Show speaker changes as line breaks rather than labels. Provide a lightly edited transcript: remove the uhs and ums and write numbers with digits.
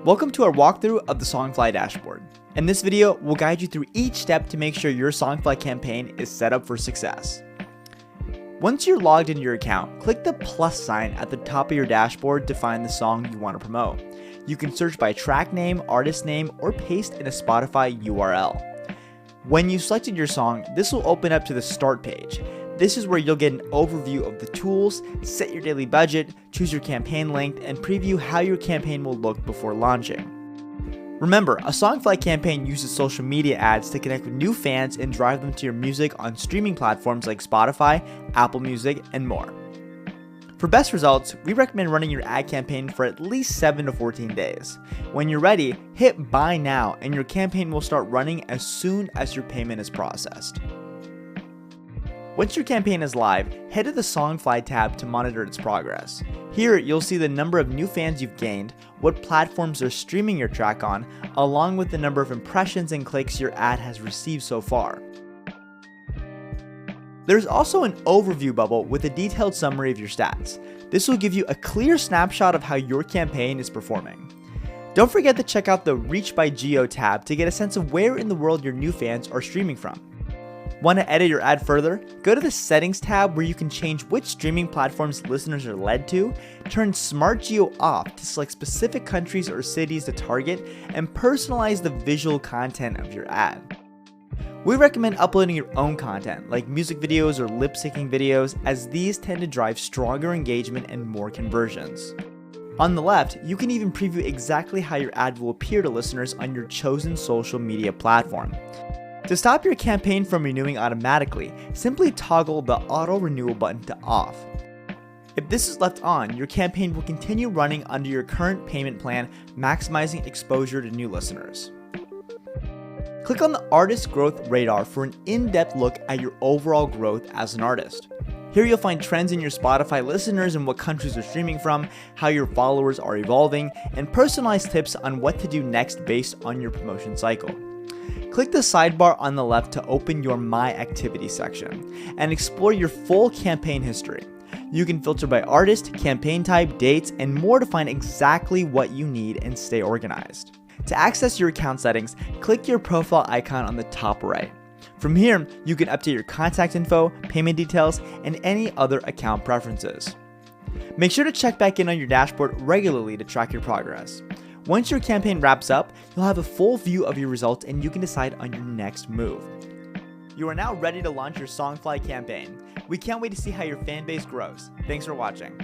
Welcome to our walkthrough of the SongFly dashboard. In this video, we'll guide you through each step to make sure your SongFly campaign is set up for success. Once you're logged into your account, click the plus sign at the top of your dashboard to find the song you want to promote. You can search by track name, artist name, or paste in a Spotify URL. When you've selected your song, this will open up to the start page. This is where you'll get an overview of the tools, set your daily budget, choose your campaign length, and preview how your campaign will look before launching. Remember, a SongFly campaign uses social media ads to connect with new fans and drive them to your music on streaming platforms like Spotify, Apple Music, and more. For best results, we recommend running your ad campaign for at least 7 to 14 days. When you're ready, hit buy now and your campaign will start running as soon as your payment is processed. Once your campaign is live, head to the SongFly tab to monitor its progress. Here, you'll see the number of new fans you've gained, what platforms they're streaming your track on, along with the number of impressions and clicks your ad has received so far. There's also an overview bubble with a detailed summary of your stats. This will give you a clear snapshot of how your campaign is performing. Don't forget to check out the Reach by Geo tab to get a sense of where in the world your new fans are streaming from. Want to edit your ad further? Go to the Settings tab where you can change which streaming platforms listeners are led to, turn Smart Geo off to select specific countries or cities to target, and personalize the visual content of your ad. We recommend uploading your own content, like music videos or lip-syncing videos, as these tend to drive stronger engagement and more conversions. On the left, you can even preview exactly how your ad will appear to listeners on your chosen social media platform. To stop your campaign from renewing automatically, simply toggle the auto renewal button to off. If this is left on, your campaign will continue running under your current payment plan, maximizing exposure to new listeners. Click on the Artist Growth Radar for an in-depth look at your overall growth as an artist. Here you'll find trends in your Spotify listeners and what countries they're streaming from, how your followers are evolving, and personalized tips on what to do next based on your promotion cycle. Click the sidebar on the left to open your My Activity section and explore your full campaign history. You can filter by artist, campaign type, dates, and more to find exactly what you need and stay organized. To access your account settings, click your profile icon on the top right. From here, you can update your contact info, payment details, and any other account preferences. Make sure to check back in on your dashboard regularly to track your progress. Once your campaign wraps up, you'll have a full view of your results and you can decide on your next move. You are now ready to launch your SongFly campaign. We can't wait to see how your fan base grows. Thanks for watching.